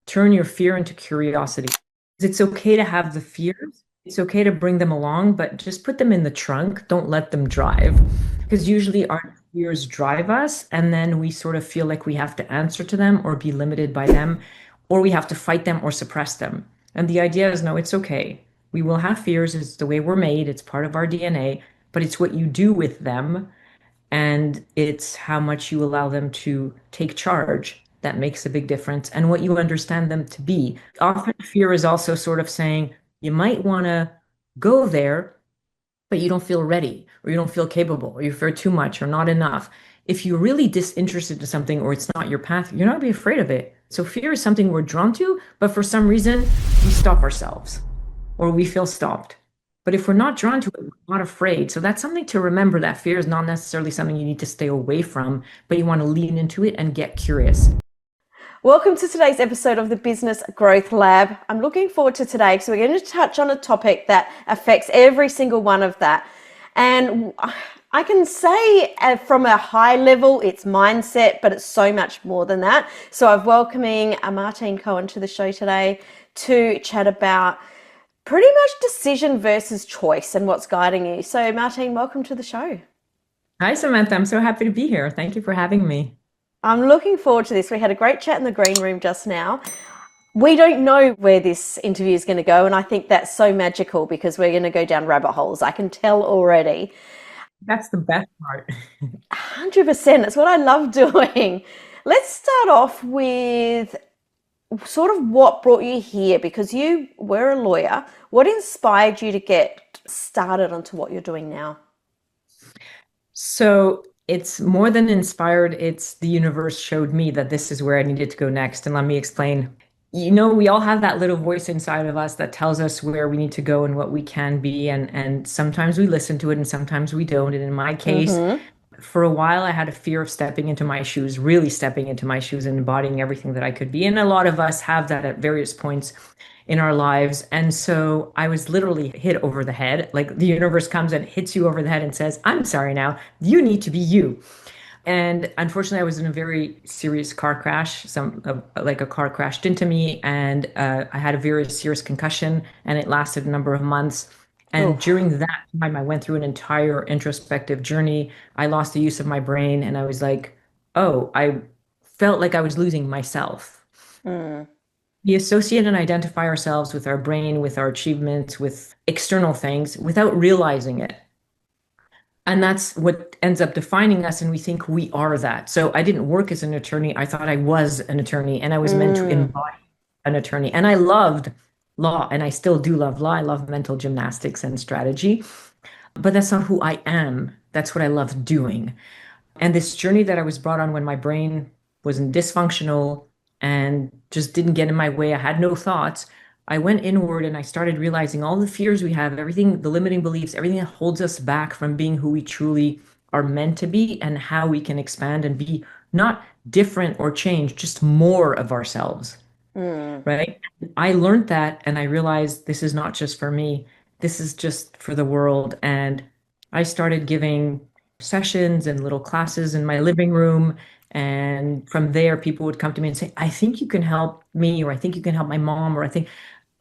turn your fear into curiosity. It's okay to have the fears. It's okay to bring them along, but just put them in the trunk. Don't let them drive. Because usually our fears drive us, and then we sort of feel like we have to answer to them or be limited by them, or we have to fight them or suppress them. And the idea is no, it's okay. We will have fears. It's the way we're made, it's part of our DNA, but it's what you do with them and it's how much you allow them to take charge that makes a big difference and what you understand them to be. Often fear is also sort of saying you might want to go there, but you don't feel ready or you don't feel capable or you fear too much or not enough. If you're really disinterested in something or it's not your path, you're not be afraid of it. So fear is something we're drawn to, but for some reason we stop ourselves or we feel stopped. But if we're not drawn to it, we're not afraid. So that's something to remember that fear is not necessarily something you need to stay away from, but you want to lean into it and get curious. Welcome to today's episode of the Business Growth Lab. I'm looking forward to today because we're going to touch on a topic that affects every single one of that. And I can say from a high level, it's mindset, but it's so much more than that. So I'm welcoming Martine Cohen to the show today to chat about pretty much decision versus choice and what's guiding you. So Martine, welcome to the show. Hi, Samantha. I'm so happy to be here. Thank you for having me. I'm looking forward to this. We had a great chat in the green room just now. We don't know where this interview is going to go, and I think that's so magical because we're going to go down rabbit holes. I can tell already. That's the best part. 100%. That's what I love doing. Let's start off with sort of what brought you here, because you were a lawyer. What inspired you to get started onto what you're doing now? So it's more than inspired. It's the universe showed me that this is where I needed to go next. And let me explain. We all have that little voice inside of us that tells us where we need to go and what we can be. And sometimes we listen to it and sometimes we don't. And in my case, for a while, I had a fear of stepping into my shoes, really stepping into my shoes and embodying everything that I could be. And a lot of us have that at various points in our lives. And so I was literally hit over the head. Like the universe comes and hits you over the head and says, I'm sorry now, you need to be you. And unfortunately, I was in a very serious car crash. Like a car crashed into me, and I had a very serious concussion, and it lasted a number of months. And Oh, during that time, I went through an entire introspective journey. I lost the use of my brain, and I was like, oh, I felt like I was losing myself. mm, We associate and identify ourselves with our brain, with our achievements, with external things without realizing it. And that's what ends up defining us, and we think we are that. So I didn't work as an attorney. I thought I was an attorney, and I was meant to mm, embody an attorney. And I loved law, and I still do love law. I love mental gymnastics and strategy, but that's not who I am. That's what I love doing. And this journey that I was brought on when my brain was dysfunctional and just didn't get in my way, I had no thoughts. I went inward and I started realizing all the fears we have, everything, the limiting beliefs, everything that holds us back from being who we truly are meant to be and how we can expand and be not different or change, just more of ourselves, mm. right? I learned that and I realized this is not just for me, this is just for the world. And I started giving sessions and little classes in my living room. And from there, people would come to me and say, I think you can help me, or I think you can help my mom, or I think,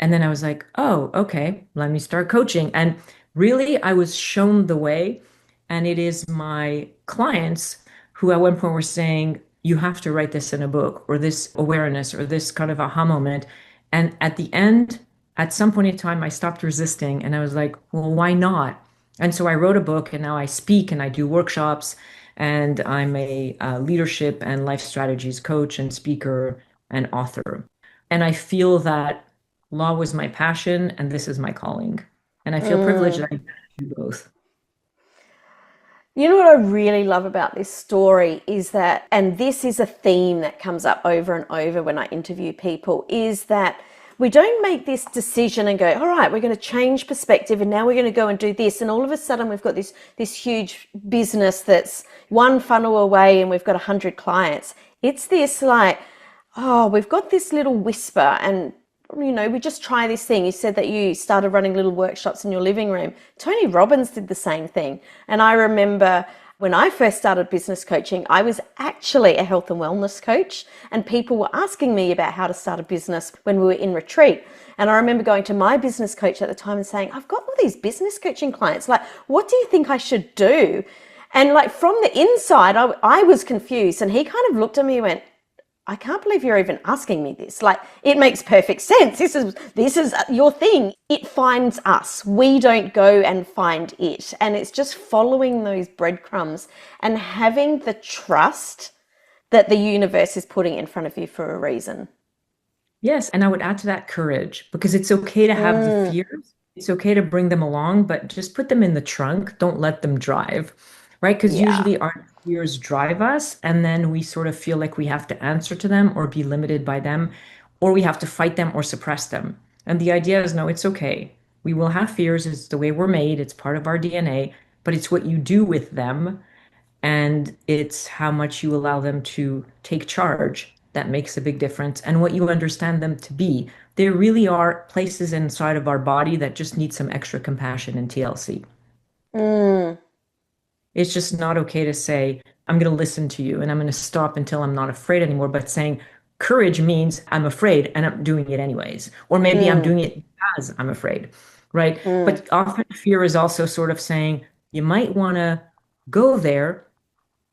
and then I was like, oh, okay, let me start coaching. And really, I was shown the way. And it is my clients who at one point were saying, you have to write this in a book, or this awareness, or this kind of aha moment. And at the end, at some point in time, I stopped resisting and I was like, well, why not? And so I wrote a book and now I speak and I do workshops and I'm a leadership and life strategies coach and speaker and author. And I feel that law was my passion and this is my calling. And I feel privileged that I do both. You know what I really love about this story is that, and this is a theme that comes up over and over when I interview people, is that we don't make this decision and go, all right, we're going to change perspective and now we're going to go and do this. And all of a sudden we've got this huge business that's one funnel away and we've got 100 clients. It's this like, oh, we've got this little whisper and we just try this thing. You said that you started running little workshops in your living room. Tony Robbins did the same thing. And I remember When I first started business coaching, I was actually a health and wellness coach, and people were asking me about how to start a business when we were in retreat. And I remember going to my business coach at the time and saying, I've got all these business coaching clients. Like, what do you think I should do? And like from the inside, I was confused. And he kind of looked at me and went, I can't believe you're even asking me this. Like, it makes perfect sense. This is your thing. It finds us. We don't go and find it. And it's just following those breadcrumbs and having the trust that the universe is putting in front of you for a reason. Yes, and I would add to that courage because it's okay to have the Mm, fears. It's okay to bring them along, but just put them in the trunk. Don't let them drive, right? Because yeah. usually our fears drive us, and then we sort of feel like we have to answer to them or be limited by them, or we have to fight them or suppress them. And the idea is, no, it's okay. We will have fears. It's the way we're made. It's part of our DNA, but it's what you do with them and it's how much you allow them to take charge that makes a big difference and what you understand them to be. There really are places inside of our body that just need some extra compassion and TLC. Mm, It's just not okay to say, I'm going to listen to you and I'm going to stop until I'm not afraid anymore. But saying courage means I'm afraid and I'm doing it anyways. Or maybe I'm mm, doing it because I'm afraid, right? mm, But often fear is also sort of saying you might want to go there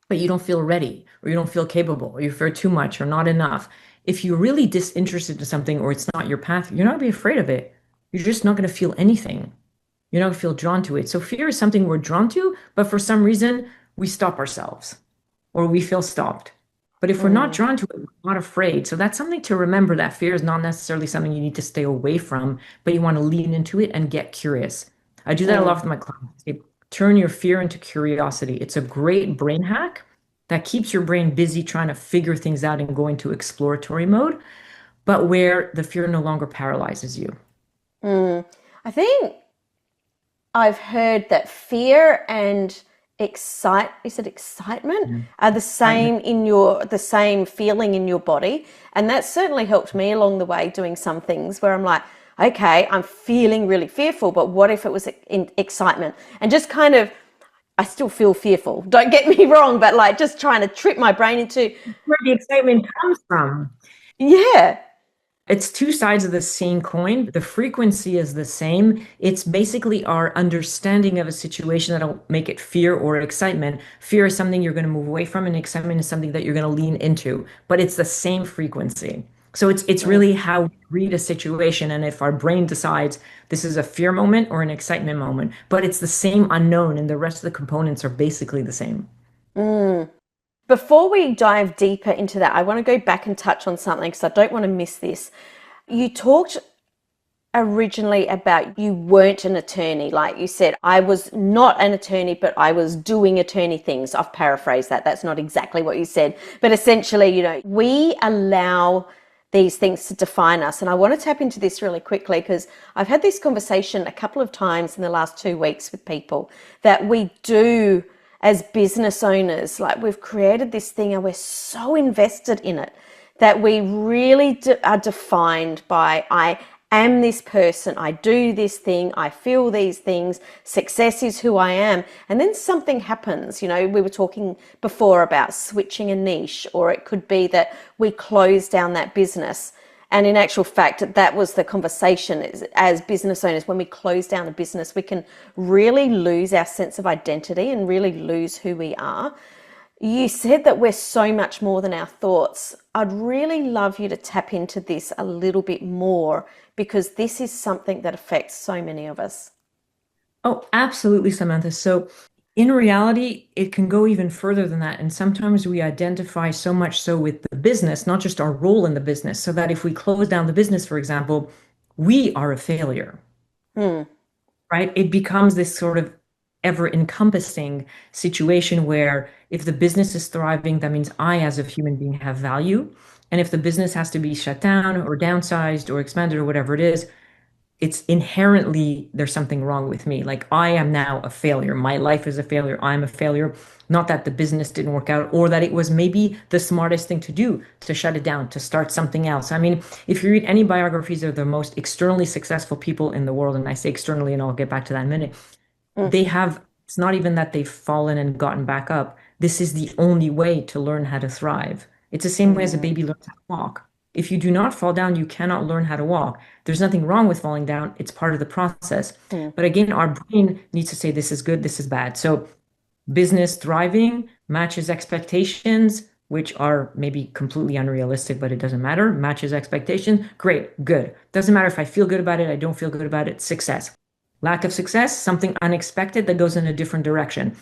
but you don't feel ready or you don't feel capable or you fear too much or not enough. If you're really disinterested in something or it's not your path, you're not going to be afraid of it. You're just not going to feel anything. You're not going to feel drawn to it. So fear is something we're drawn to, but for some reason we stop ourselves or we feel stopped. But if we're not mm, drawn to it, we're not afraid. So that's something to remember that fear is not necessarily something you need to stay away from, but you want to lean into it and get curious. I do that a lot mm. with my clients. Turn your fear into curiosity. It's a great brain hack that keeps your brain busy trying to figure things out and go into exploratory mode, but where the fear no longer paralyzes you. Mm. I think I've heard that fear and is it excitement Mhm. are the Right? same the same feeling in your body. And that certainly helped me along the way doing some things where I'm like, okay, I'm feeling really fearful, but what if it was in excitement? And just kind of, I still feel fearful. Don't get me wrong, but like just trying to trip my brain into, Where the excitement comes from. yeah. It's two sides of the same coin. The frequency is the same. It's basically our understanding of a situation that'll make it fear or excitement. Fear is something you're going to move away from, and excitement is something that you're going to lean into. But it's the same frequency. So it's Mm, really how we read a situation, and if our brain decides this is a fear moment or an excitement moment, but it's the same unknown, and the rest of the components are basically the same. mm. Before we dive deeper into that, I want to go back and touch on something because I don't want to miss this. You talked originally about you weren't an attorney. Like you said, I was not an attorney, but I was doing attorney things. I've paraphrased that. That's not exactly what you said. But essentially, we allow these things to define us. And I want to tap into this really quickly because I've had this conversation a couple of times in the last 2 weeks with people that we do as business owners. Like we've created this thing and we're so invested in it that we really are defined by I am this person, I do this thing, I feel these things, success is who I am. And then something happens. We were talking before about switching a niche, or it could be that we close down that business. And in actual fact, that was the conversation as business owners. When we close down a business, we can really lose our sense of identity and really lose who we are. You said that we're so much more than our thoughts. I'd really love you to tap into this a little bit more because this is something that affects so many of us. Oh, absolutely, Samantha. So, in reality, it can go even further than that. And sometimes we identify so much so with the business, not just our role in the business, so that if we close down the business, for example, we are a failure, Hmm. right? It becomes this sort of ever encompassing situation where if the business is thriving, that means I, as a human being, have value. And if the business has to be shut down or downsized or expanded or whatever it is, it's inherently there's something wrong with me. Like I am now a failure. My life is a failure. I'm a failure. Not that the business didn't work out or that it was maybe the smartest thing to do to shut it down, to start something else. I mean, if you read any biographies of the most externally successful people in the world, and I say externally, and I'll get back to that in a minute, Mm. they have It's not even that they've fallen and gotten back up. This is the only way to learn how to thrive. It's the same way as a Mm, baby learns how to walk. If you do not fall down, you cannot learn how to walk. There's nothing wrong with falling down. It's part of the process. mm, But again, our brain needs to say this is good, this is bad. So business thriving matches expectations, which are maybe completely unrealistic, but it doesn't matter. Matches expectation. Great, good. Doesn't matter if I feel good about it, I don't feel good about it. Success. Lack of success, something unexpected that goes in a different direction.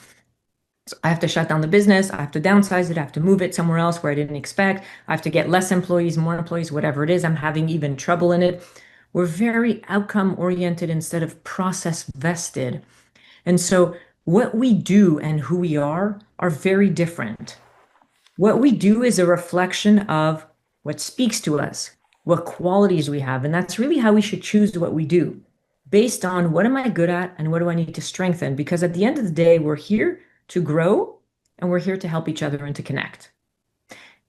So I have to shut down the business. I have to downsize it. I have to move it somewhere else where I didn't expect. I have to get less employees, more employees, whatever it is. I'm having even trouble in it. We're very outcome oriented instead of process vested. And so what we do and who we are very different. What we do is a reflection of what speaks to us, what qualities we have. And that's really how we should choose what we do based on what am I good at and what do I need to strengthen? Because at the end of the day, we're here to grow and we're here to help each other and to connect.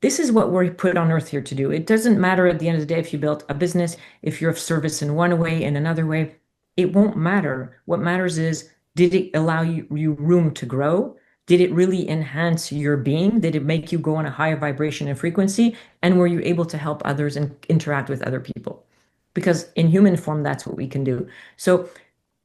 This is what we're put on earth here to do. It doesn't matter at the end of the day if you built a business, if you're of service in one way, in another way, it won't matter. What matters is, did it allow you room to grow? Did it really enhance your being? Did it make you go on a higher vibration and frequency? And were you able to help others and interact with other people? Because in human form, that's what we can do. So,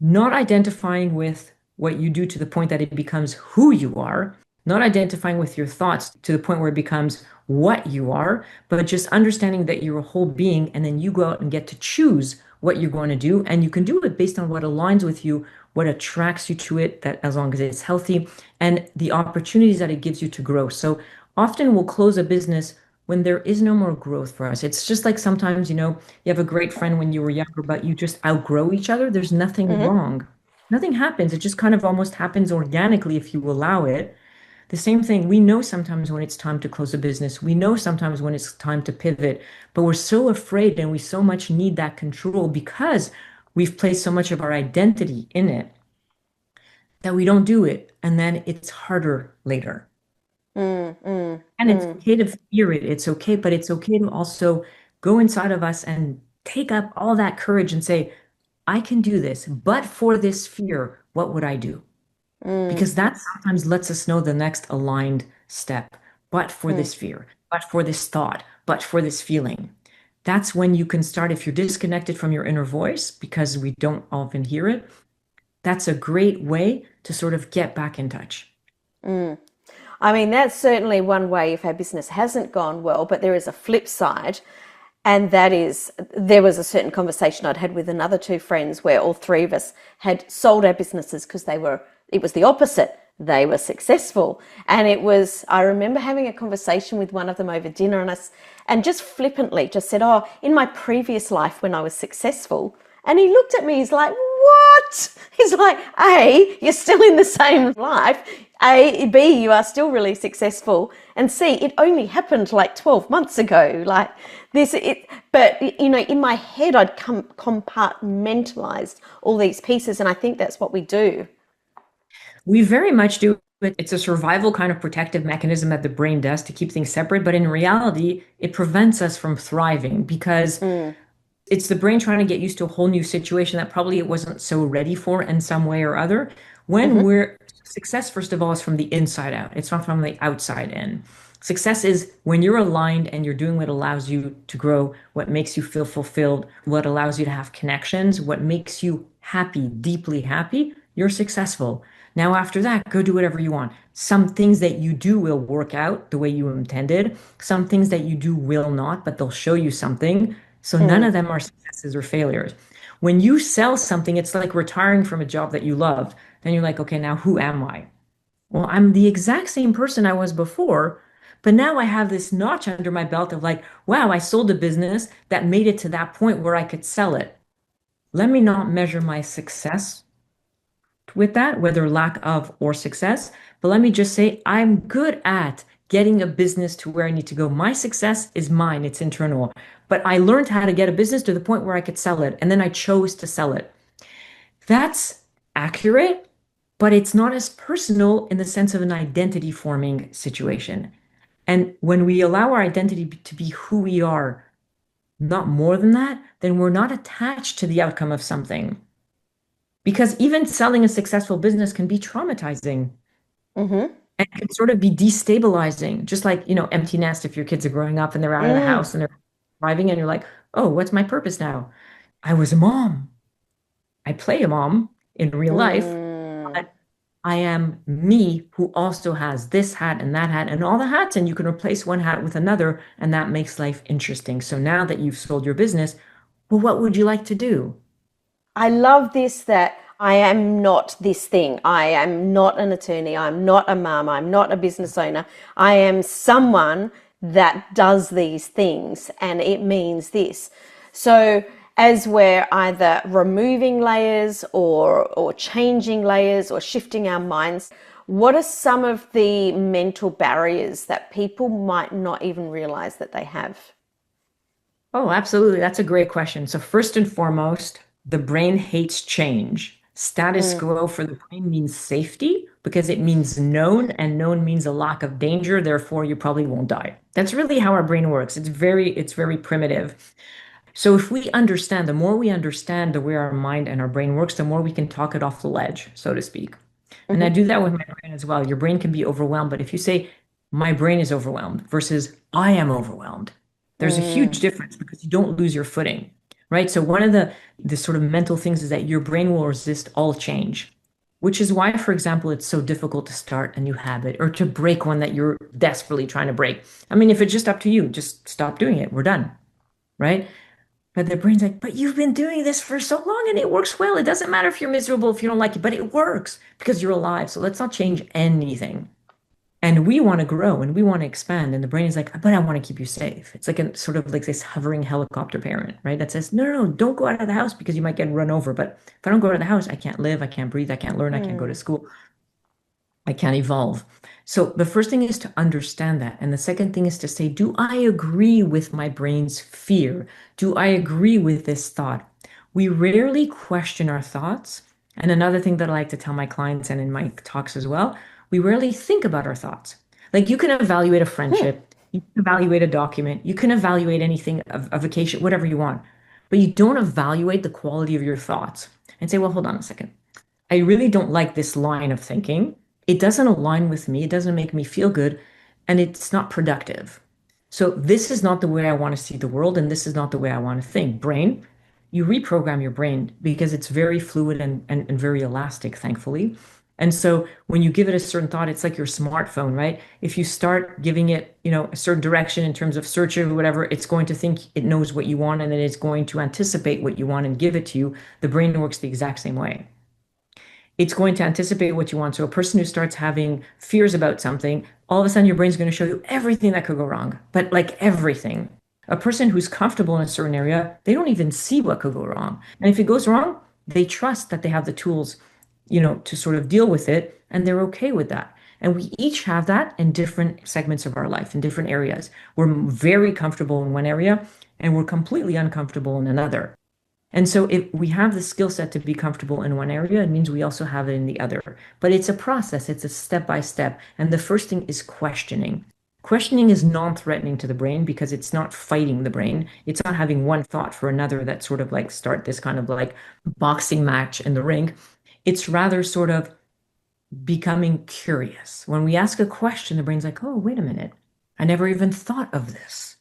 not identifying with what you do to the point that it becomes who you are, not identifying with your thoughts to the point where it becomes what you are, but just understanding that you're a whole being and then you go out and get to choose what you're going to do. And you can do it based on what aligns with you, what attracts you to it, that as long as it's healthy, and the opportunities that it gives you to grow. So often we'll close a business when there is no more growth for us. It's just like sometimes, you have a great friend when you were younger, but you just outgrow each other. There's nothing mm, wrong. Nothing happens. It just kind of almost happens organically if you allow it. The same thing, we know sometimes when it's time to close a business. We know sometimes when it's time to pivot, but we're so afraid and we so much need that control because we've placed so much of our identity in it that we don't do it. And then it's harder later. mm, mm, And it's mm, okay to fear it. It's okay, but it's okay to also go inside of us and take up all that courage and say, I can do this, but for this fear, what would I do? mm, Because that sometimes lets us know the next aligned step. But for mm. this fear, but for this thought, but for this feeling. That's when you can start, if you're disconnected from your inner voice, because we don't often hear it, that's a great way to sort of get back in touch. I mean, that's certainly one way if our business hasn't gone well, but there is a flip side. And that is, there was a certain conversation I'd had with another two friends where all three of us had sold our businesses because it was the opposite. They were successful. And I remember having a conversation with one of them over dinner and just flippantly just said, oh, in my previous life when I was successful. And he looked at me, he's like, what? He's like, A, you're still in the same life. B, you are still really successful. And C, it only happened like 12 months ago. Like but in my head, I'd compartmentalized all these pieces. And I think that's what we do. We very much do it. It's a survival kind of protective mechanism that the brain does to keep things separate. But in reality, it prevents us from thriving because Mm, it's the brain trying to get used to a whole new situation that probably it wasn't so ready for in some way or other. When mm-hmm, we're success, first of all, is from the inside out. It's not from the outside in. Success is when you're aligned and you're doing what allows you to grow, what makes you feel fulfilled, what allows you to have connections, what makes you happy, deeply happy, you're successful. Now, after that, go do whatever you want. Some things that you do will work out the way you intended. Some things that you do will not, but they'll show you something. So none mm, of them are successes or failures. When you sell something, it's like retiring from a job that you loved. Then you're like, okay, now who am I? Well, I'm the exact same person I was before, but now I have this notch under my belt of like, wow, I sold a business that made it to that point where I could sell it. Let me not measure my success with that, whether lack of or success. But let me just say, I'm good at getting a business to where I need to go. My success is mine, it's internal. But I learned how to get a business to the point where I could sell it. And then I chose to sell it. That's accurate, but it's not as personal in the sense of an identity forming situation. And when we allow our identity to be who we are, not more than that, then we're not attached to the outcome of something. Because even selling a successful business can be traumatizing Mm-hmm. and can sort of be destabilizing. Just like, empty nest if your kids are growing up and they're out of the Mm. house and they're arriving and you're like, oh, what's my purpose now? I was a mom. I play a mom in real life, Mm. but I am me who also has this hat and that hat and all the hats, and you can replace one hat with another, and that makes life interesting. So now that you've sold your business, well, what would you like to do? I love this that I am not this thing. I am not an attorney. I'm not a mum. I'm not a business owner. I am someone that does these things and it means this. So as we're either removing layers or changing layers or shifting our minds, what are some of the mental barriers that people might not even realize that they have? Oh, absolutely. That's a great question. So, first and foremost, the brain hates change. Status Mm. quo for the brain means safety because it means known, and known means a lack of danger. Therefore, you probably won't die. That's really how our brain works. It's very primitive. So, if we understand, the more we understand the way our mind and our brain works, the more we can talk it off the ledge, so to speak. And I Mm-hmm. do that with my brain as well. Your brain can be overwhelmed, but if you say, my brain is overwhelmed versus I am overwhelmed, there's a Mm. huge difference because you don't lose your footing, right? So one of the sort of mental things is that your brain will resist all change, which is why, for example, it's so difficult to start a new habit or to break one that you're desperately trying to break. I mean, if it's just up to you, just stop doing it. We're done, right? But the brain's like, but you've been doing this for so long and it works well. It doesn't matter if you're miserable, if you don't like it, but it works because you're alive. So let's not change anything. And we want to grow and we want to expand. And the brain is like, but I want to keep you safe. It's like a sort of like this hovering helicopter parent, right? That says, no, no, no, don't go out of the house because you might get run over. But if I don't go out of the house, I can't live, I can't breathe, I can't learn, I can't go to Mm. school. I can't evolve. So the first thing is to understand that. And the second thing is to say, do I agree with my brain's fear? Do I agree with this thought? We rarely question our thoughts. And another thing that I like to tell my clients and in my talks as well, we rarely think about our thoughts. Like you can evaluate a Hmm. friendship, you can evaluate a document, you can evaluate anything, a vacation, whatever you want, but you don't evaluate the quality of your thoughts and say, well, hold on a second. I really don't like this line of thinking. It doesn't align with me. It doesn't make me feel good. And it's not productive. So, this is not the way I want to see the world. And this is not the way I want to think. Brain, you reprogram your brain because it's very fluid and very elastic, thankfully. And so, when you give it a certain thought, it's like your smartphone, right? If you start giving it, a certain direction in terms of search or whatever, it's going to think it knows what you want and then it's going to anticipate what you want and give it to you. The brain works the exact same way. It's going to anticipate what you want. So a person who starts having fears about something, all of a sudden your brain's going to show you everything that could go wrong, but like everything. A person who's comfortable in a certain area, they don't even see what could go wrong. And if it goes wrong, they trust that they have the tools, to sort of deal with it, and they're okay with that. And we each have that in different segments of our life, in different areas. We're very comfortable in one area, and we're completely uncomfortable in another. And so if we have the skill set to be comfortable in one area, it means we also have it in the other. But it's a process, it's a step by step. And the first thing is questioning. Questioning is non-threatening to the brain because it's not fighting the brain. It's not having one thought for another that sort of like start this kind of like boxing match in the ring. It's rather sort of becoming curious. When we ask a question, the brain's like, oh, wait a minute. I never even thought of this.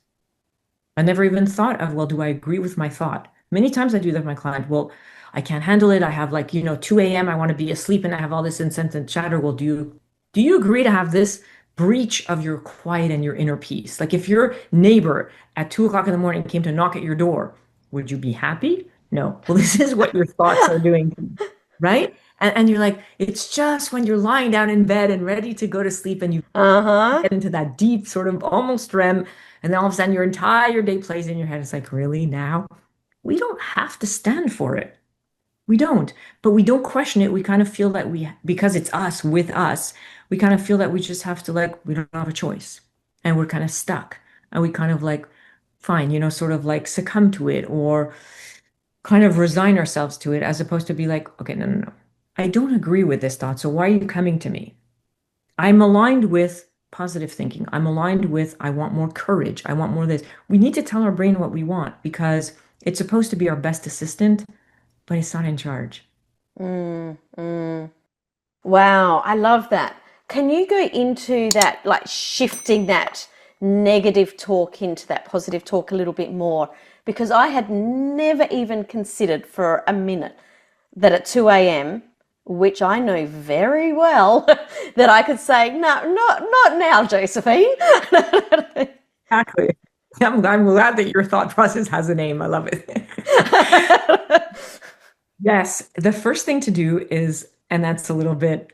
I never even thought of, well, do I agree with my thought? Many times I do that with my client. Well, I can't handle it. I have like, 2 a.m. I want to be asleep and I have all this incessant chatter. Well, do you agree to have this breach of your quiet and your inner peace? Like if your neighbor at 2 o'clock in the morning came to knock at your door, would you be happy? No. Well, this is what your thoughts are doing, right? And you're like, it's just when you're lying down in bed and ready to go to sleep and you Uh-huh. get into that deep sort of almost REM, and then all of a sudden your entire day plays in your head. It's like, really now? We don't have to stand for it. We don't, but we don't question it. We kind of feel that because it's us with us, we kind of feel that we just have to like, we don't have a choice and we're kind of stuck and we kind of like, fine, sort of like succumb to it or kind of resign ourselves to it as opposed to be like, okay, no, no, no. I don't agree with this thought. So why are you coming to me? I'm aligned with positive thinking. I'm aligned with I want more courage. I want more of this. We need to tell our brain what we want because it's supposed to be our best assistant, but it's not in charge. Wow, I love that. Can you go into that, like shifting that negative talk into that positive talk a little bit more? Because I had never even considered for a minute that at 2 a.m., which I know very well, that I could say, no, not now, Josephine. Exactly. I'm glad that your thought process has a name. I love it. Yes, the first thing to do is, and that's a little bit,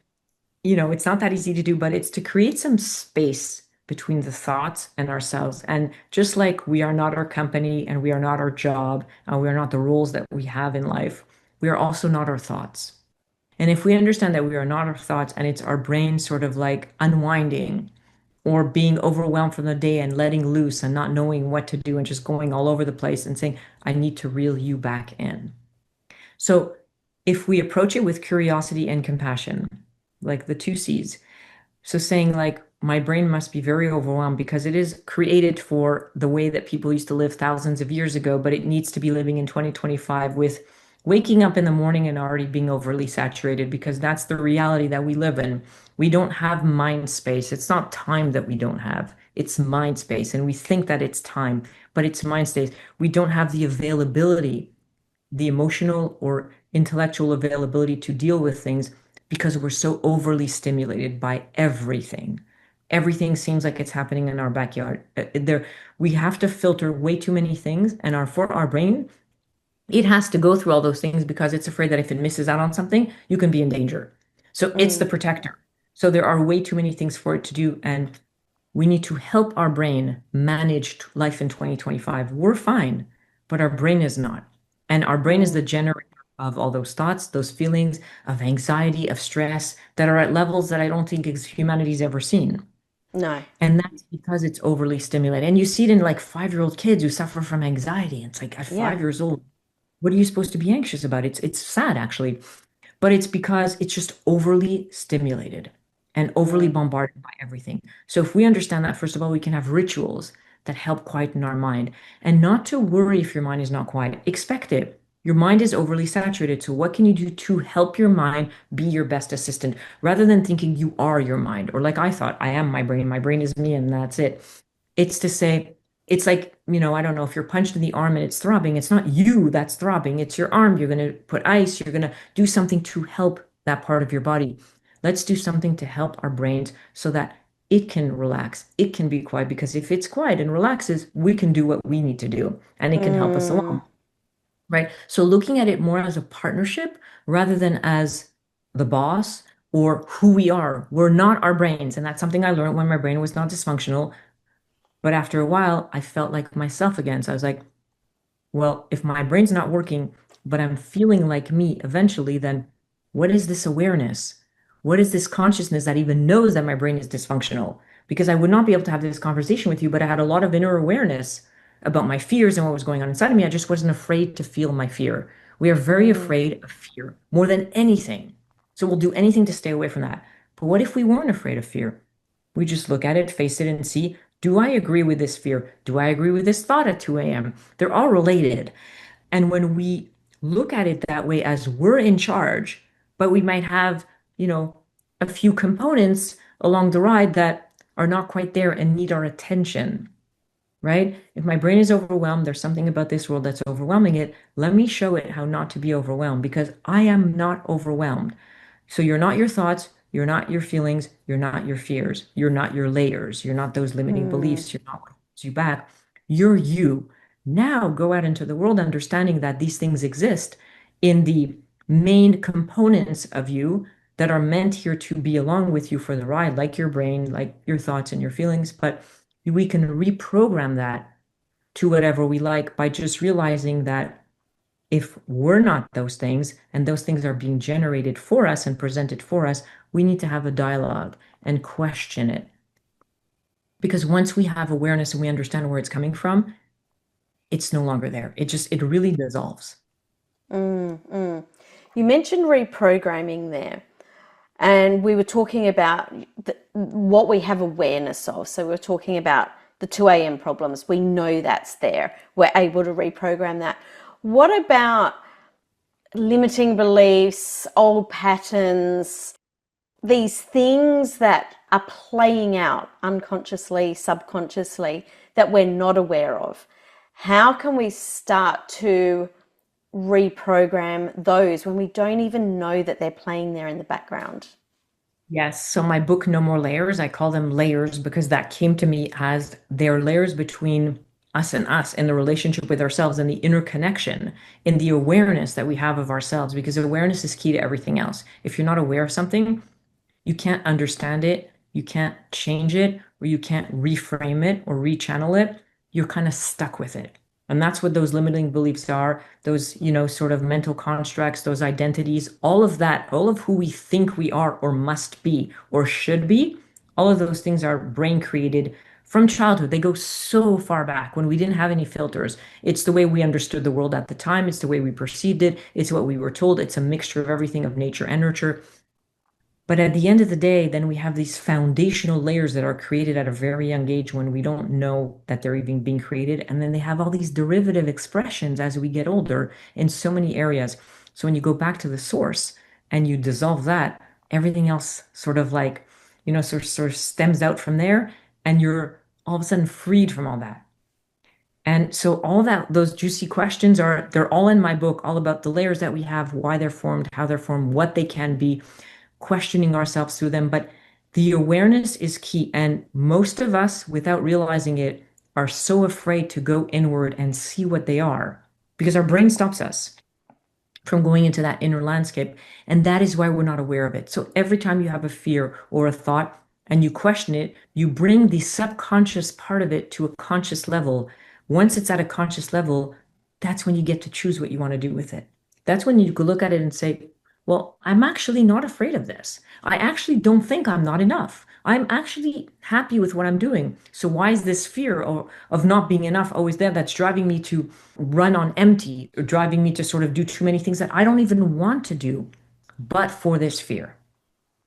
it's not that easy to do, but it's to create some space between the thoughts and ourselves. And just like we are not our company and we are not our job and we are not the roles that we have in life, we are also not our thoughts. And if we understand that we are not our thoughts and it's our brain sort of like unwinding or being overwhelmed from the day and letting loose and not knowing what to do and just going all over the place and saying, I need to reel you back in. So if we approach it with curiosity and compassion, like the two C's, so saying like my brain must be very overwhelmed because it is created for the way that people used to live thousands of years ago, but it needs to be living in 2025 with waking up in the morning and already being overly saturated because that's the reality that we live in. We don't have mind space. It's not time that we don't have. It's mind space. And we think that it's time, but it's mind space. We don't have the availability, the emotional or intellectual availability to deal with things because we're so overly stimulated by everything. Everything seems like it's happening in our backyard. We have to filter way too many things, and for our brain, it has to go through all those things because it's afraid that if it misses out on something, you can be in danger. So it's the protector. So there are way too many things for it to do, and we need to help our brain manage life in 2025. We're fine, but our brain is not. And our brain is the generator of all those thoughts, those feelings of anxiety, of stress that are at levels that I don't think humanity's ever seen. No. And that's because it's overly stimulated. And you see it in like 5-year-old kids who suffer from anxiety. It's like at Yeah. 5 years old, what are you supposed to be anxious about? It's sad actually, but it's because it's just overly stimulated and overly bombarded by everything. So if we understand that, first of all, we can have rituals that help quieten our mind and not to worry if your mind is not quiet. Expect it. Your mind is overly saturated. So what can you do to help your mind be your best assistant rather than thinking you are your mind? Or like I thought, I am my brain is me, and that's it. It's to say, it's like, I don't know, if you're punched in the arm and it's throbbing, it's not you that's throbbing, it's your arm. You're going to put ice, you're going to do something to help that part of your body. Let's do something to help our brains so that it can relax, it can be quiet, because if it's quiet and relaxes, we can do what we need to do and it can help us along, right? So looking at it more as a partnership rather than as the boss or who we are. We're not our brains. And that's something I learned when my brain was not dysfunctional. But after a while, I felt like myself again. So I was like, well, if my brain's not working, but I'm feeling like me eventually, then what is this awareness? What is this consciousness that even knows that my brain is dysfunctional? Because I would not be able to have this conversation with you, but I had a lot of inner awareness about my fears and what was going on inside of me. I just wasn't afraid to feel my fear. We are very afraid of fear more than anything. So we'll do anything to stay away from that. But what if we weren't afraid of fear? We just look at it, face it, and see, do I agree with this fear? Do I agree with this thought at 2 a.m.? They're all related. And when we look at it that way, as we're in charge, but we might have, you know, a few components along the ride that are not quite there and need our attention, right? If my brain is overwhelmed, there's something about this world that's overwhelming it. Let me show it how not to be overwhelmed because I am not overwhelmed. So you're not your thoughts, you're not your feelings, you're not your fears, you're not your layers, you're not those limiting beliefs, you're not what holds you back. You're you. Now go out into the world understanding that these things exist in the main components of you that are meant here to be along with you for the ride, like your brain, like your thoughts and your feelings. But we can reprogram that to whatever we like by just realizing that if we're not those things and those things are being generated for us and presented for us, we need to have a dialogue and question it. Because once we have awareness and we understand where it's coming from, it's no longer there. It really dissolves. You mentioned reprogramming there, and we were talking about what we have awareness of. So we're talking about the 2 a.m. problems. We know that's there. We're able to reprogram that. What about limiting beliefs, old patterns, these things that are playing out unconsciously, subconsciously, that we're not aware of. How can we start to reprogram those when we don't even know that they're playing there in the background? Yes. So my book, No More Layers, I call them layers because that came to me as they're layers between us and the relationship with ourselves and the interconnection in the awareness that we have of ourselves, because awareness is key to everything else. If you're not aware of something, you can't understand it, you can't change it, or you can't reframe it or rechannel it. You're kind of stuck with it. And that's what those limiting beliefs are, those, sort of mental constructs, those identities, all of that, all of who we think we are or must be or should be, all of those things are brain created from childhood. They go so far back when we didn't have any filters. It's the way we understood the world at the time, it's the way we perceived it, it's what we were told, it's a mixture of everything of nature and nurture. But at the end of the day, then we have these foundational layers that are created at a very young age when we don't know that they're even being created. And then they have all these derivative expressions as we get older in so many areas. So when you go back to the source and you dissolve that, everything else sort of like, sort of stems out from there, and you're all of a sudden freed from all that. And so all that, those juicy questions they're all in my book, all about the layers that we have, why they're formed, how they're formed, what they can be, questioning ourselves through them. But the awareness is key. And most of us, without realizing it, are so afraid to go inward and see what they are because our brain stops us from going into that inner landscape. And that is why we're not aware of it. So every time you have a fear or a thought and you question it, you bring the subconscious part of it to a conscious level. Once it's at a conscious level, that's when you get to choose what you want to do with it. That's when you could look at it and say, well, I'm actually not afraid of this. I actually don't think I'm not enough. I'm actually happy with what I'm doing. So why is this fear of not being enough always there that's driving me to run on empty or driving me to sort of do too many things that I don't even want to do, but for this fear,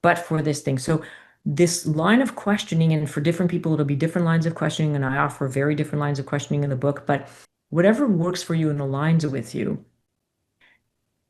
but for this thing. So this line of questioning, and for different people, it'll be different lines of questioning, and I offer very different lines of questioning in the book, but whatever works for you and aligns with you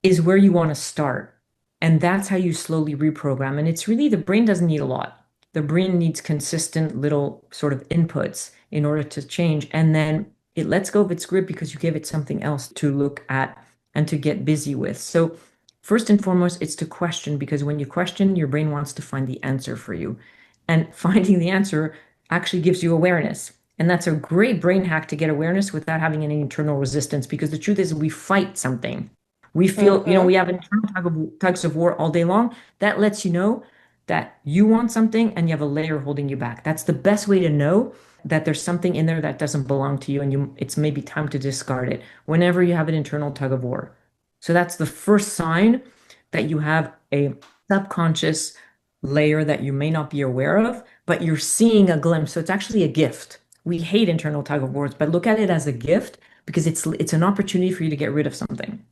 is where you want to start. And that's how you slowly reprogram. And it's really the brain doesn't need a lot. The brain needs consistent little sort of inputs in order to change. And then it lets go of its grip because you give it something else to look at and to get busy with. So, first and foremost, it's to question, because when you question, your brain wants to find the answer for you. And finding the answer actually gives you awareness. And that's a great brain hack to get awareness without having any internal resistance, because the truth is we fight something. We feel, we Mm-hmm. have internal tugs of war all day long. That lets you know that you want something and you have a layer holding you back. That's the best way to know that there's something in there that doesn't belong to you, and it's maybe time to discard it whenever you have an internal tug of war. So that's the first sign that you have a subconscious layer that you may not be aware of, but you're seeing a glimpse. So it's actually a gift. We hate internal tug of wars, but look at it as a gift because it's an opportunity for you to get rid of something.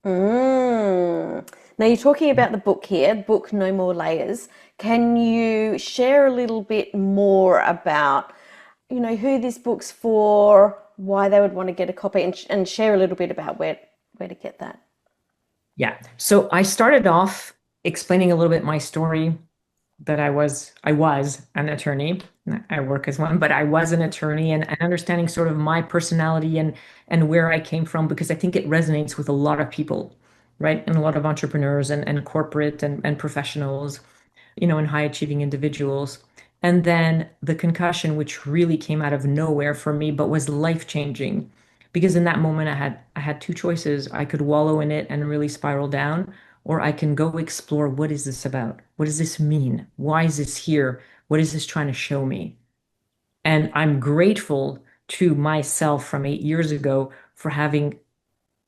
Mm. Now, you're talking about the book here, book No More Layers. Can you share a little bit more about, who this book's for, why they would want to get a copy, and share a little bit about where to get that? Yeah. So I started off explaining a little bit my story, that I was an attorney. I work as one, but I was an attorney, and understanding sort of my personality and where I came from, because I think it resonates with a lot of people, right? And a lot of entrepreneurs and corporate and professionals, and high achieving individuals. And then the concussion, which really came out of nowhere for me, but was life changing. Because in that moment I had two choices. I could wallow in it and really spiral down, or I can go explore, what is this about? What does this mean? Why is this here? What is this trying to show me? And I'm grateful to myself from 8 years ago for having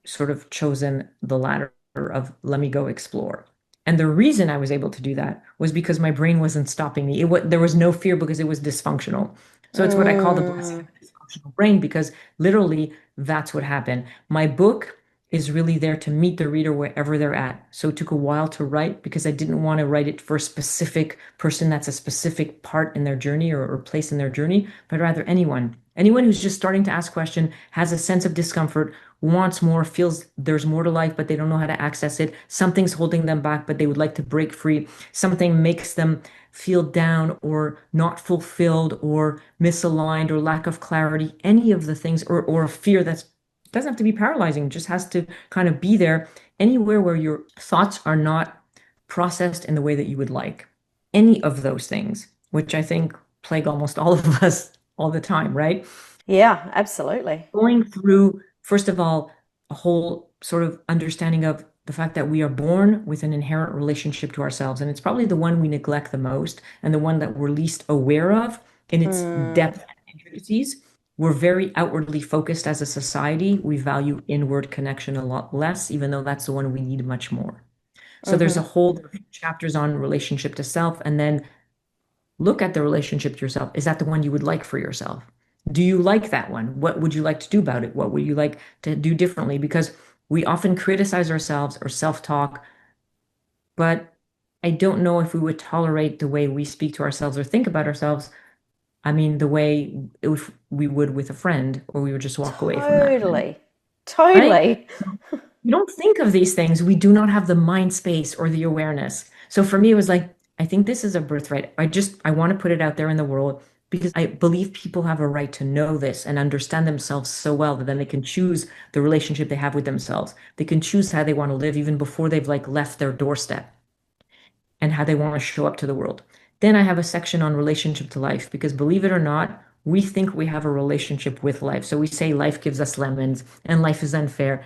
sort of chosen the latter of let me go explore. And the reason I was able to do that was because my brain wasn't stopping me. There was no fear because it was dysfunctional. So it's what I call the blessing Mm. of a dysfunctional brain, because literally that's what happened. My book is really there to meet the reader wherever they're at. So it took a while to write because I didn't want to write it for a specific person that's a specific part in their journey, or place in their journey, but rather anyone. Anyone who's just starting to ask question, has a sense of discomfort, wants more, feels there's more to life, but they don't know how to access it. Something's holding them back, but they would like to break free. Something makes them feel down or not fulfilled or misaligned or lack of clarity. Any of the things, or a fear that's doesn't have to be paralyzing, just has to kind of be there. Anywhere where your thoughts are not processed in the way that you would like. Any of those things, which I think plague almost all of us all the time, right? Yeah, absolutely. Going through, first of all, a whole sort of understanding of the fact that we are born with an inherent relationship to ourselves. And it's probably the one we neglect the most and the one that we're least aware of in its Mm, depth and intricacies. We're very outwardly focused as a society. We value inward connection a lot less, even though that's the one we need much more. So there's a hmm. whole chapters on relationship to self, and then look at the relationship to yourself. Is that the one you would like for yourself? Do you like that one? What would you like to do about it? What would you like to do differently? Because we often criticize ourselves or self-talk, but I don't know if we would tolerate the way we speak to ourselves or think about ourselves. I mean, the way if we would with a friend, or we would just walk away from that friend, Totally. right? Totally. We don't think of these things. We do not have the mind space or the awareness. So for me, it was like, I think this is a birthright. I want to put it out there in the world because I believe people have a right to know this and understand themselves so well that then they can choose the relationship they have with themselves. They can choose how they want to live even before they've like left their doorstep and how they want to show up to the world. Then I have a section on relationship to life because believe it or not, we think we have a relationship with life. So we say life gives us lemons and life is unfair.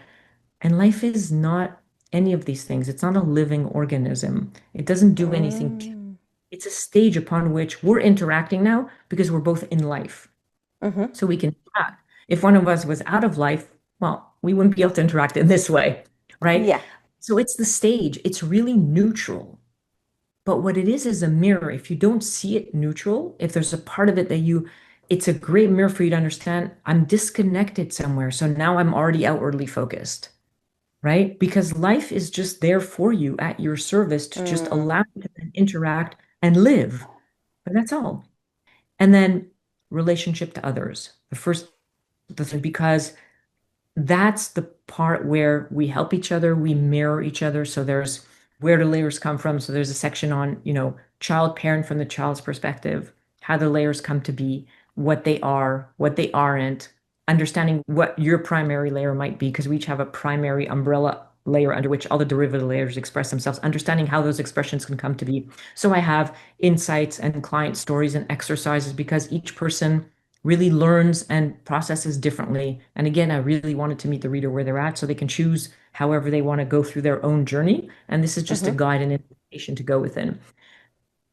And life is not any of these things. It's not a living organism. It doesn't do anything. Mm, It's a stage upon which we're interacting now because we're both in life. hmm. So we can interact. If one of us was out of life, well, we wouldn't be able to interact in this way, right? Yeah. So it's the stage. It's really neutral. But what it is a mirror. If you don't see it neutral, if there's a part of it that it's a great mirror for you to understand, I'm disconnected somewhere. So now I'm already outwardly focused, right? Because life is just there for you at your service to just Mm, allow you to interact and live. But that's all. And then relationship to others. Because that's the part where we help each other, we mirror each other. So there's where the layers come from. So there's a section on, child parent from the child's perspective, how the layers come to be, what they are, what they aren't, understanding what your primary layer might be, because we each have a primary umbrella layer under which all the derivative layers express themselves, understanding how those expressions can come to be. So I have insights and client stories and exercises because each person really learns and processes differently. And again, I really wanted to meet the reader where they're at so they can choose however they want to go through their own journey. And this is just a hmm. guide and invitation to go within.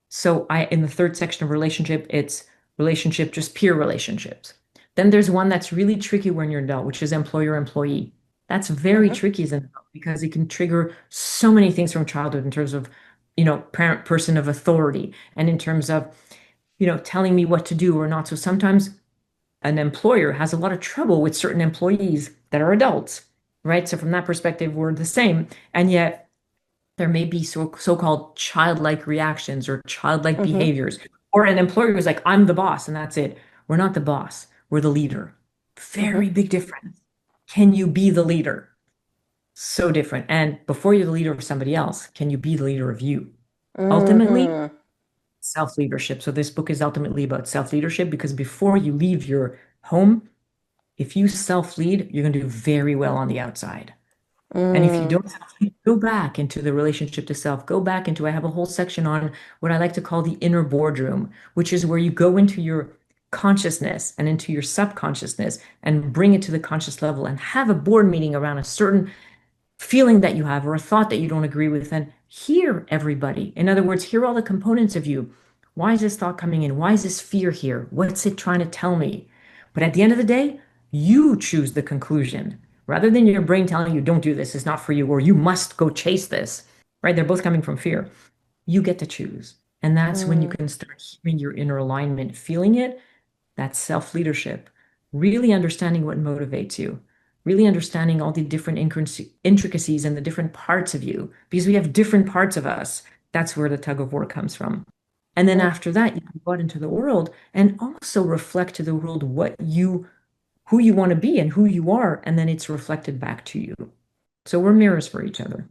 So in the third section of relationship, it's relationship, just peer relationships. Then there's one that's really tricky when you're an adult, which is employer-employee. That's very Hmm. tricky as an adult because it can trigger so many things from childhood in terms of, parent person of authority and in terms of, telling me what to do or not. So sometimes an employer has a lot of trouble with certain employees that are adults, right? So from that perspective, we're the same. And yet there may be so-called childlike reactions or childlike Hmm. behaviors. Or an employer who's like, I'm the boss, and that's it. We're not the boss. We're the leader. Very Hmm. big difference. Can you be the leader? So different. And before you're the leader of somebody else, can you be the leader of you? Ultimately, Hmm. self-leadership. So this book is ultimately about self-leadership because before you leave your home, if you self-lead, you're going to do very well on the outside. And if you Mm, don't self-lead, go back into the relationship to self. Go back into, I have a whole section on what I like to call the inner boardroom, which is where you go into your consciousness and into your subconsciousness and bring it to the conscious level and have a board meeting around a certain feeling that you have or a thought that you don't agree with and hear everybody. In other words, hear all the components of you. Why is this thought coming in? Why is this fear here? What's it trying to tell me? But at the end of the day, you choose the conclusion rather than your brain telling you, don't do this, it's not for you, or you must go chase this, right? They're both coming from fear. You get to choose. And that's when you mm, can start hearing your inner alignment, feeling it. That's self-leadership, really understanding what motivates you, really understanding all the different intricacies and the different parts of you, because we have different parts of us. That's where the tug of war comes from. And then mm, after that, you can go out into the world and also reflect to the world what you who you want to be and who you are, and then it's reflected back to you. So we're mirrors for each other.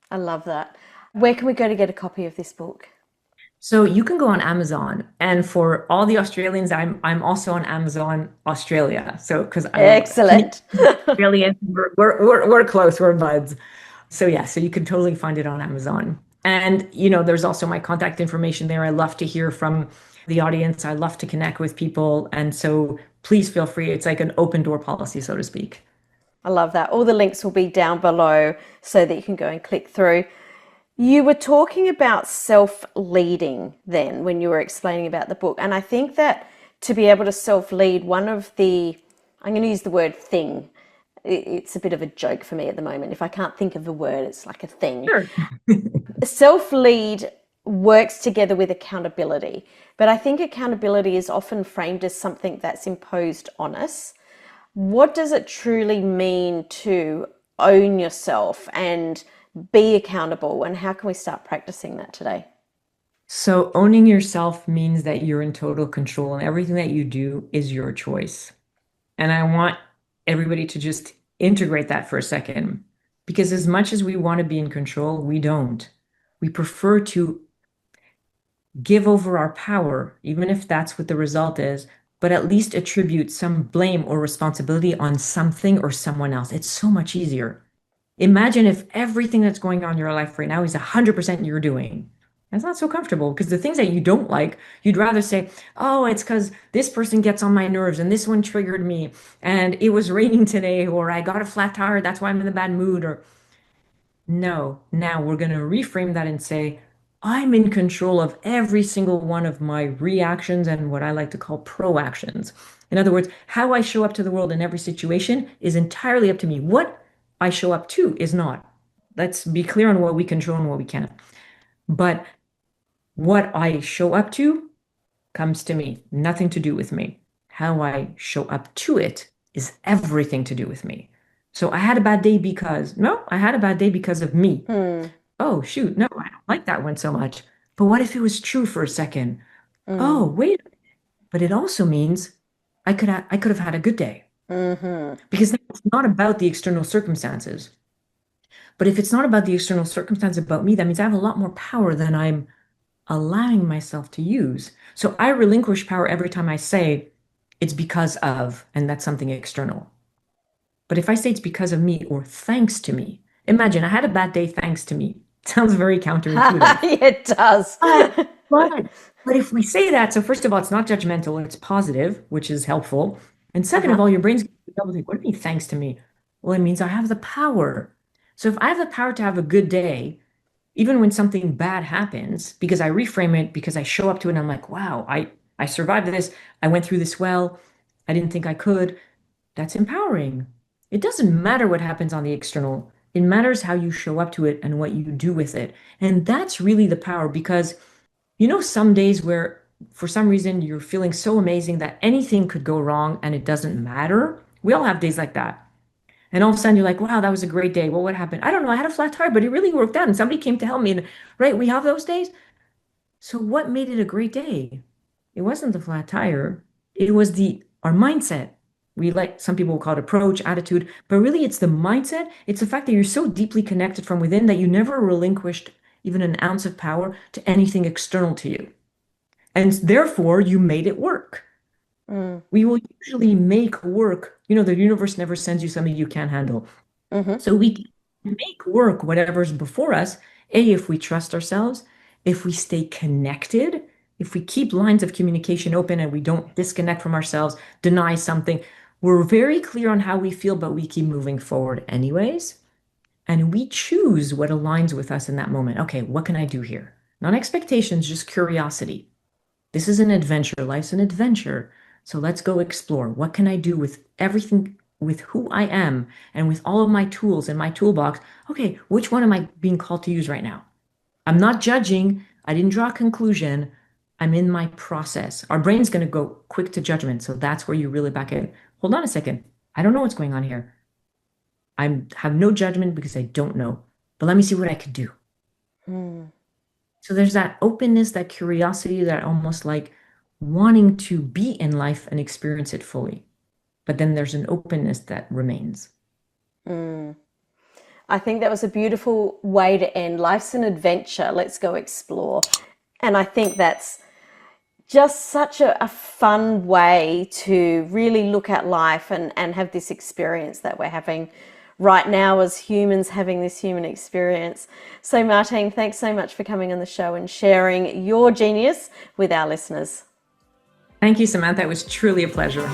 I love that. Where can we go to get a copy of this book? So you can go on Amazon, and for all the Australians, I'm also on Amazon Australia. So because I'm Canadian Excellent. Australian, we're close, we're buds. So yeah, so you can totally find it on Amazon. And there's also my contact information there. I love to hear from the audience. I love to connect with people, and so please feel free. It's like an open door policy, so to speak. I love that. All the links will be down below so that you can go and click through. You were talking about self-leading then when you were explaining about the book. And I think that to be able to self-lead, I'm going to use the word thing. It's a bit of a joke for me at the moment. If I can't think of a word, it's like a thing. Sure. Self-lead works together with accountability. But I think accountability is often framed as something that's imposed on us. What does it truly mean to own yourself and be accountable, and how can we start practicing that today? So owning yourself means that you're in total control and everything that you do is your choice. And I want everybody to just integrate that for a second. Because as much as we want to be in control, we don't. We prefer to give over our power, even if that's what the result is, but at least attribute some blame or responsibility on something or someone else. It's so much easier. Imagine if everything that's going on in your life right now is 100% you're doing. That's not so comfortable because the things that you don't like, you'd rather say, oh, it's because this person gets on my nerves and this one triggered me and it was raining today or I got a flat tire, that's why I'm in a bad mood. Or no, now we're going to reframe that and say, I'm in control of every single one of my reactions and what I like to call proactions. In other words, how I show up to the world in every situation is entirely up to me. What I show up to is not. Let's be clear on what we control and what we can't. But what I show up to comes to me, nothing to do with me. How I show up to it is everything to do with me. So I had a bad day because, no, I had a bad day because of me. Hmm. Oh, shoot, no, I don't like that one so much. But what if it was true for a second? Mm. Oh, wait, but it also means I could have had a good day Hmm. because then it's not about the external circumstances. But if it's not about the external circumstance about me, that means I have a lot more power than I'm allowing myself to use. So I relinquish power every time I say it's because of, and that's something external. But if I say it's because of me or thanks to me, imagine I had a bad day thanks to me. Sounds very counterintuitive. It does. But, but, but if we say that, so first of all, it's not judgmental, it's positive, which is helpful. And second of Uh-huh. all, your brain's going to double think, what do you mean thanks to me? Well, it means I have the power. So if I have the power to have a good day, even when something bad happens, because I reframe it, because I show up to it and I'm like, wow, I survived this. I went through this well. I didn't think I could. That's empowering. It doesn't matter what happens on the external. It matters how you show up to it and what you do with it. And that's really the power because some days where for some reason you're feeling so amazing that anything could go wrong and it doesn't matter. We all have days like that. And all of a sudden you're like, wow, that was a great day. Well, what happened? I don't know. I had a flat tire, but it really worked out. And somebody came to help me. And right, we have those days. So what made it a great day? It wasn't the flat tire. It was our mindset. We like some people will call it approach, attitude, but really it's the mindset. It's the fact that you're so deeply connected from within that you never relinquished even an ounce of power to anything external to you. And therefore you made it work. Mm. We will usually make work. The universe never sends you something you can't handle. Hmm. So we can make work whatever's before us, A, if we trust ourselves, if we stay connected, if we keep lines of communication open and we don't disconnect from ourselves, deny something. We're very clear on how we feel, but we keep moving forward anyways. And we choose what aligns with us in that moment. Okay, what can I do here? Not expectations, just curiosity. This is an adventure. Life's an adventure. So let's go explore. What can I do with everything, with who I am, and with all of my tools in my toolbox? Okay, which one am I being called to use right now? I'm not judging. I didn't draw a conclusion. I'm in my process. Our brain's going to go quick to judgment. So that's where you really back in. Hold on a second. I don't know what's going on here. I have no judgment because I don't know. But let me see what I could do. Mm. So there's that openness, that curiosity, that almost like wanting to be in life and experience it fully. but then there's an openness that remains. I think that was a beautiful way to end. Life's an adventure. Let's go explore. And I think that's just such a fun way to really look at life and have this experience that we're having right now as humans, having this human experience. So Martine, thanks so much for coming on the show and sharing your genius with our listeners. Thank you, Samantha. It was truly a pleasure.